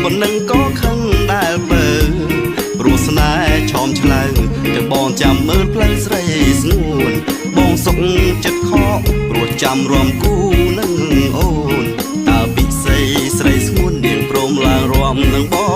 ប៉ុណ្ណឹងក៏ខឹងដែលបើព្រោះស្នេហ៍ឆោមឆ្លៅទៅបងចាំមើលផ្លូវស្រីស្ងួនបងសុកចិត្តខកព្រោះចាំរំគូនឹងអូនតើពិសីស្រីស្ងួននាងព្រមឡើងរំនឹងបង